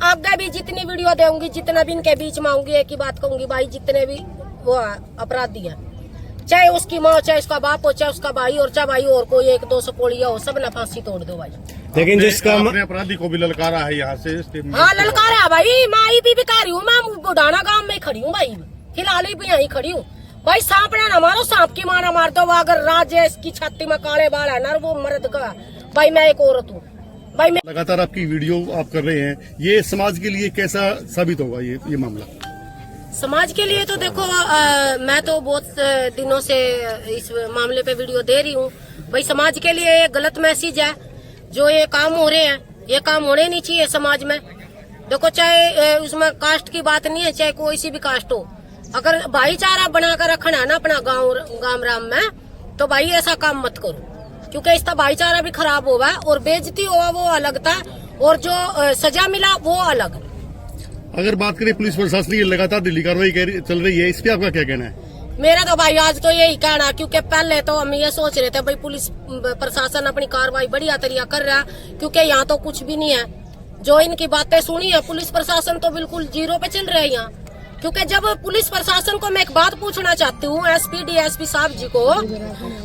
आगे भी जितनी वीडियो दूंगी, जितना भी इनके बीच में आऊंगी, एक ही बात कहूंगी भाई, जितने भी वो अपराधी है, चाहे उसकी माँ, चाहे उसका बाप हो, चाहे उसका भाई और चाहे भाई और कोई 100-200 कोड़िया हो, सब ना फांसी तोड़ दो भाई। लेकिन जिसका अपराधी को भी ललकारा है यहाँ से। हाँ ललकारा भाई, मैं आई भी भिखारी हूँ, मैं बुढ़ाना गांव में खड़ी हूँ भाई, फिलहाल ही भी यहीं खड़ी हूँ भाई। सांप ना मारो, सांप की मारा मार दो। अगर राजेश की छाती में काले बाल है ना, वो मर्द का भाई, मैं एक औरत हूँ भाई। मैं लगातार आपकी वीडियो आप कर रहे हैं, ये समाज के लिए कैसा साबित होगा ये मामला? समाज के लिए तो देखो मैं तो बहुत दिनों से इस मामले पे वीडियो दे रही हूँ भाई। समाज के लिए एक गलत मैसेज है, जो ये काम हो रहे हैं, ये काम होने नहीं चाहिए समाज में। देखो चाहे उसमें कास्ट की बात नहीं है, चाहे कोई सी भी कास्ट हो, अगर भाईचारा बनाकर रखना है ना अपना गांव राम में, तो भाई ऐसा काम मत करो, क्योंकि इसका भाईचारा भी खराब होगा और बेइज्जती हुआ वो अलग था, और जो सजा मिला वो अलग। अगर बात करें पुलिस प्रशासन की लगातार दिल्ली कार्रवाई चल रही है, इस पे आपका क्या कहना है? मेरा तो भाई आज तो यही कहना, क्योंकि पहले तो हम ये सोच रहे थे भाई पुलिस प्रशासन अपनी कार्रवाई बढ़िया तरीका कर रहा, क्योंकि यहाँ तो कुछ भी नहीं है। जो इनकी बातें सुनी है, पुलिस प्रशासन तो बिल्कुल जीरो पे चल रहे हैं यहाँ। क्योंकि जब पुलिस प्रशासन को मैं एक बात पूछना चाहती हूँ, एसपी डीएसपी साहब जी को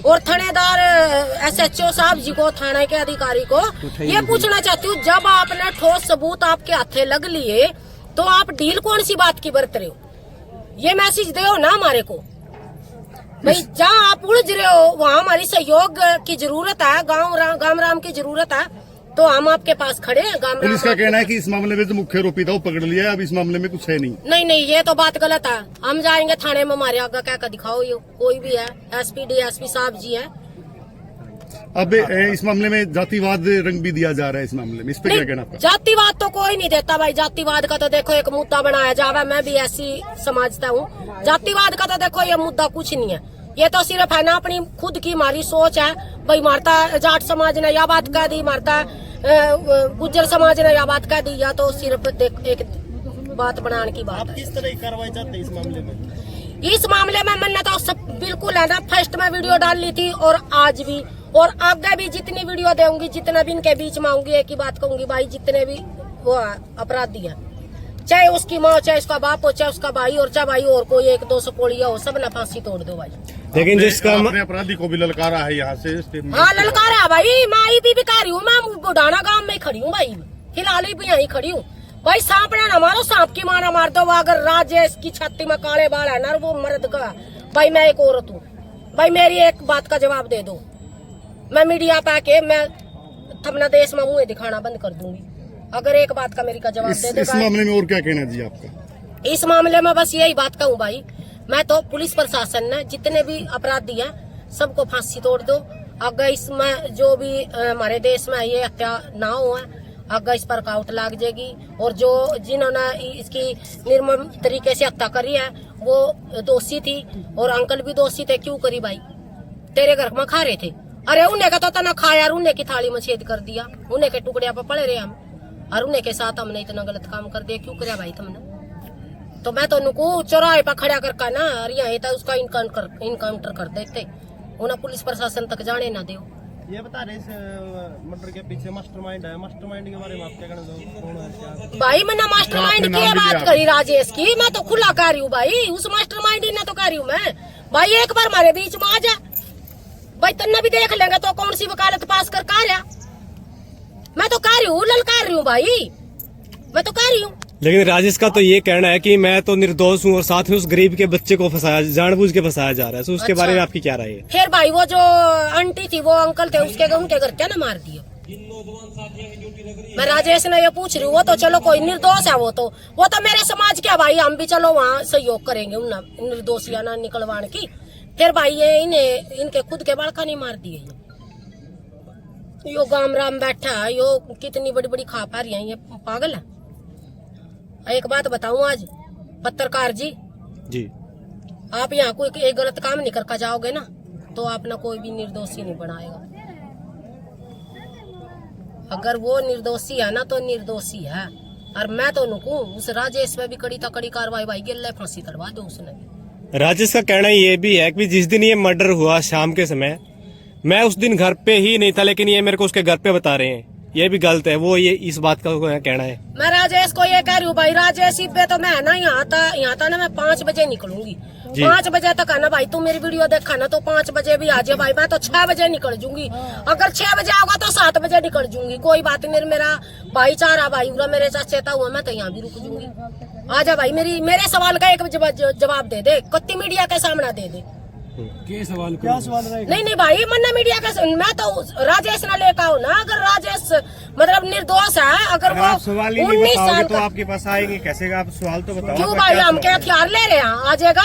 और थानेदार एसएचओ साहब जी को, थाने के अधिकारी को, ये पूछना चाहती हूँ, जब आपने ठोस सबूत आपके हाथे लग लिए तो आप डील कौन सी बात की बरत रहे हो? ये मैसेज दो ना हमारे को भाई। जहाँ आप उलझ रहे हो वहाँ हमारी सहयोग की जरूरत है, गांव राम की जरूरत है, तो हम आपके पास खड़े हैं। पुलिस का कहना है कि इस मामले में जो मुख्य आरोपी था वो पकड़ लिया है, अब इस मामले में कुछ है नहीं। नहीं, ये तो बात गलत है। हम जाएंगे थाने में, हमारे आगे क्या दिखाओ, ये कोई भी है, एसपी डीएसपी साहब जी है। अब इस मामले में जातिवाद रंग भी दिया जा रहा है, इस मामले में इस पे क्या कहना आपका? जातिवाद तो कोई नहीं देता भाई। जातिवाद का तो देखो एक मुद्दा बनाया जावा, मैं भी ऐसी समझता हूँ। जातिवाद का तो देखो ये मुद्दा कुछ नहीं है, ये तो सिर्फ है ना अपनी खुद की हमारी सोच है भाई। मारता जाट समाज ने यह बात कह दी, मारता गुज्जर समाज ने यह बात कह दी, या तो सिर्फ एक बात बनाने की बात है। किस तरह की कार्रवाई चाहते हैं इस मामले में? इस मामले में मैंने तो सब बिल्कुल है ना, फर्स्ट में वीडियो डाल ली थी और आज भी, और आगे भी जितनी वीडियो दूंगी, जितना भी इनके बीच में आऊंगी, एक ही बात कहूंगी भाई, जितने भी वो अपराधी है, चाहे उसकी माँ, चाहे उसका बाप हो, चाहे उसका भाई और चाहे भाई और कोई 100-200 कोड़िया हो, सब ना फांसी तोड़ दो भाई। लेकिन जिसका अपराधी को भी ललकारा है यहाँ से। हाँ ललकारा भाई, मैं आई भी भिखारी हूँ, मैं बुढ़ाना गांव में खड़ी हूँ भाई, फिलहाल ही भी यहीं खड़ी हूँ भाई। सांप ना मारो, सांप की मारा मार दो। अगर राजेश की छाती में काले बाल है ना, वो मर्द का भाई, मैं एक औरत हूँ भाई। मेरी एक बात का जवाब दे दो, मैं मीडिया पे आके मैं अपना देश में मुंह दिखाना बंद कर दूंगी, अगर एक बात का मेरी का जवाब दे दो। इस मामले में और क्या कहना जी आपका? इस मामले में बस यही बात कहूँ भाई, मैं तो पुलिस प्रशासन ने जितने भी अपराधी हैं सबको फांसी तोड़ दो। अगर इसमें जो भी हमारे देश में ये हत्या ना हो, अगर इस पर काउट लाग जाएगी, और जो जिन्होंने इसकी निर्मम तरीके से हत्या करी है वो दोषी थी, और अंकल भी दोषी थे। क्यों करी भाई? तेरे घर में खा रहे थे, अरे उन्हें का तो तना खाया, उन्हें की थाली में छेद कर दिया, उन्हें के टुकड़े पे पड़े रहे हम, और उन्हें के साथ हमने इतना गलत काम कर दिया। क्यों कराया भाई तुमने? तो मैं तो नुकू चौराहे पर खड़ा करके ना, और यहाँ था उसका इनकाउंटर कर देते, उन्हें पुलिस प्रशासन तक जाने ना दो। ये बता रहे इस मर्डर के पीछे मास्टरमाइंड है, मास्टरमाइंड के बारे में आप क्या कहना चाहोगे? भाई मैंने मास्टरमाइंड की बात करी राजेश की, मैं तो खुला कर रही हूँ भाई, उस मास्टरमाइंड ही ना तो कर रही हूँ मैं भाई। एक बार हमारे बीच में आ जा भाई, तन्ना भी देख लेंगे तो कौन सी वकालत पास कर रहा। मैं तो कह रही हूँ, ललकार रही हूँ भाई, मैं तो कह रही हूँ। लेकिन राजेश का तो ये कहना है कि मैं तो निर्दोष हूँ और साथ में उस गरीब के बच्चे को फंसाया, जानबूझ के फंसाया जा रहा है, तो उसके अच्छा। बारे में आपकी क्या राय है? फिर भाई वो जो आंटी थी, वो अंकल थे, उनके घर क्या ना मार दिया? मैं राजेश ने ये पूछ रही हूँ, वो तो चलो कोई निर्दोष है, वो तो मेरे समाज के भाई, हम भी चलो वहाँ सहयोग करेंगे उन निर्दोषिया ना निकलवाने की। फिर भाई ये इनके खुद के बड़का नहीं मार दिए, यो गाम राम बैठा है, यो कितनी बड़ी बड़ी खा पा रही है, ये पागल है। एक बात बताऊं आज पत्रकार जी, आप यहाँ कोई एक गलत काम नहीं करके जाओगे ना, तो आपने कोई भी निर्दोषी नहीं बनाएगा। अगर वो निर्दोषी है ना तो निर्दोषी है, और मैं तो नुकू उस राजेश में भी कड़ी तकड़ी कार्रवाई भाई, गिल्ले फांसी करवा दो उसने। राजेश का कहना ये भी है कि जिस दिन ये मर्डर हुआ शाम के समय, मैं उस दिन घर पे ही नहीं था, लेकिन ये मेरे को उसके घर पे बता रहे हैं ये भी गलत है। वो ये इस बात का कहना है। मैं राजेश को ये कह रही हूँ भाई, राजेश पे तो मैं ना यहाँ था ना, मैं 5 बजे निकलूंगी। 5 बजे तक है ना भाई, तू मेरी वीडियो देखा ना तो 5 बजे भी आ जाए भाई, मैं तो 6 बजे निकल जूंगी। अगर 6 बजे आओगा तो 7 बजे निकल जूंगी, कोई बात नहीं। मेरा भाईचारा भाई पूरा मेरे साथ चेता हुआ, मैं तो यहाँ भी रुक जूंगी। आजा भाई, मेरे सवाल का एक जवाब दे दे, कत्ती मीडिया के सामने दे दे। क्या सवाल रहेगा? नहीं भाई, मन्ना मीडिया का मैं तो राजेश ना लेकर आओ ना। अगर राजेश मतलब निर्दोष है, अगर वो आप सवाल ही नहीं 19 बताओगे साल तो का, आपके पास आएंगे कैसे? आप सवाल तो बताओ। क्यों भाई, हम क्या हथियार ले रहे हैं? आ जाएगा।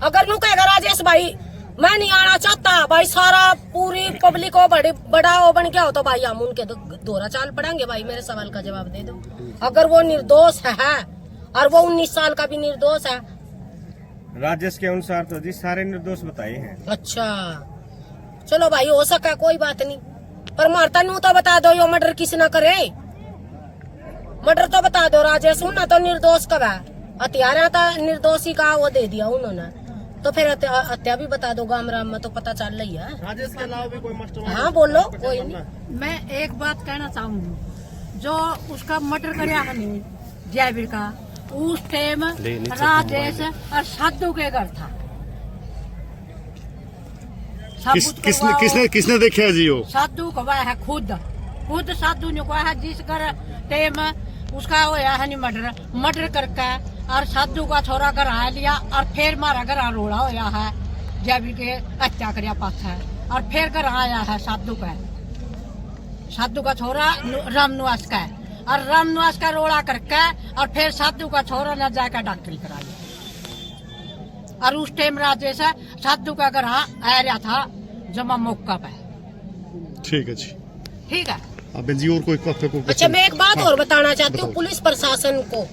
अगर नू कहेगा राजेश भाई मैं नहीं आना चाहता भाई, सारा पूरी पब्लिक को बड़ा वो बन गया हो, तो भाई हम उनके दोहरा चाल पड़ेंगे। भाई मेरे सवाल का जवाब दे दो। अगर वो निर्दोष है और वो 19 साल का भी निर्दोष है, राजेश के अनुसार तो जी सारे निर्दोष बताए हैं। अच्छा चलो भाई, हो सका कोई बात नहीं, पर मारता नू तो बता दो यो मर्डर किस ना करे। मर्डर तो बता दो राजेश, ना तो निर्दोष कब है? हत्यारा था निर्दोषी का वो दे दिया उन्होंने, तो फिर हत्या भी बता दो। गाम राम में तो पता चल रही है। राजेश के अलावा भी कोई मास्टरमाइंड? हाँ बोलो, कोई नहीं। मैं एक बात कहना चाहूंगी, जो उसका मर्डर करया है नहीं जयवीर का, उस टाइम राजेश और साधु के घर था। किसने देखा जी वो? साधु को है खुद साधु ने कहा है, जिस घर टाइम उसका होया है नहीं मर्डर करके, और साधु का छोरा घर आ लिया, और फिर मारा घर रोड़ा होया है जयवीर के हत्या कर पास है, और फिर घर आया है साधु का छोरा रामनिवास का है, और रामनिवास का रोड़ा करके, और फिर साधु का छोरा न जाकर डॉक्टरी करा लिया। और उस टाइम राजेश साधु का घर आ रहा था जमा मौका पे। ठीक है जी, ठीक है। अब जी और कोई अच्छा, मैं एक बात और बताना चाहती हूँ पुलिस प्रशासन को।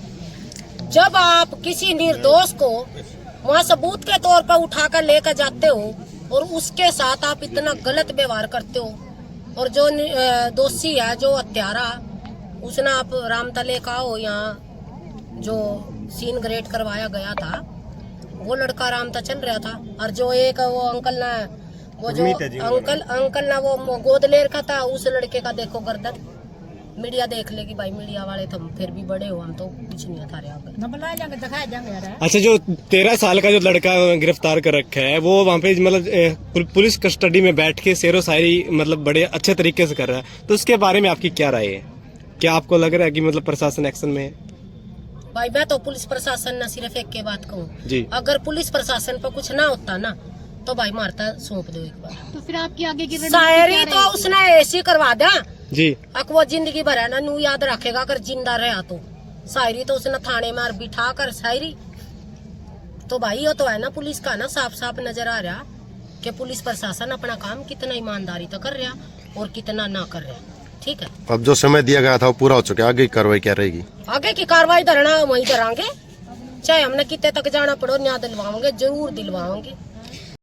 जब आप किसी निर्दोष को वहाँ सबूत के तौर पर उठाकर लेकर जाते हो और उसके साथ आप इतना गलत व्यवहार करते हो, और जो दोषी है, जो हत्यारा, उसने आप रामतले का हो यहाँ जो सीन ग्रेड करवाया गया था, वो लड़का रामता चल रहा था, और जो एक वो अंकल ना, वो जो अंकल ना वो गोद ले रखा था, उस लड़के का देखो गर्दन। मीडिया देख लेगी भाई, मीडिया वाले तो फिर भी बड़े हो, हम तो कुछ नहीं हथा रहे। दिखाए जाएंगे यार। अच्छा, जो 13 साल का जो लड़का गिरफ्तार कर रखा है, वो वहाँ पे मतलब पुलिस कस्टडी में बैठ के शेरो शायरी मतलब बड़े अच्छे तरीके से कर रहा है, तो उसके बारे में आपकी क्या राय है? क्या आपको लग रहा है कि मतलब प्रशासन एक्शन में है? भाई मैं तो पुलिस प्रशासन न सिर्फ एक के बात कहूँ जी, अगर पुलिस प्रशासन पर कुछ ना होता ना, तो भाई मारता सौंप दो एक बार। तो फिर आपकी आगे की शायरी तो उसने ऐसी करवा दिया जी, अक वो जिंदगी भर है ना नू याद रखेगा, अगर जिंदा रहा तो। शायरी तो उसने थाने में बिठा कर शायरी, तो भाई वो तो है ना पुलिस का ना, साफ साफ नजर आ रहा कि पुलिस प्रशासन अपना काम कितना ईमानदारी तो कर रहा और कितना ना कर रहा। ठीक है, अब जो समय दिया गया था वो पूरा हो चुका है, आगे की कार्रवाई क्या रहेगी? आगे की कार्रवाई धरना वहीं करांगे, चाहे हमने कितने तक जाना पड़ो, न्याय दिलवाओगे, जरूर दिलवाओगे।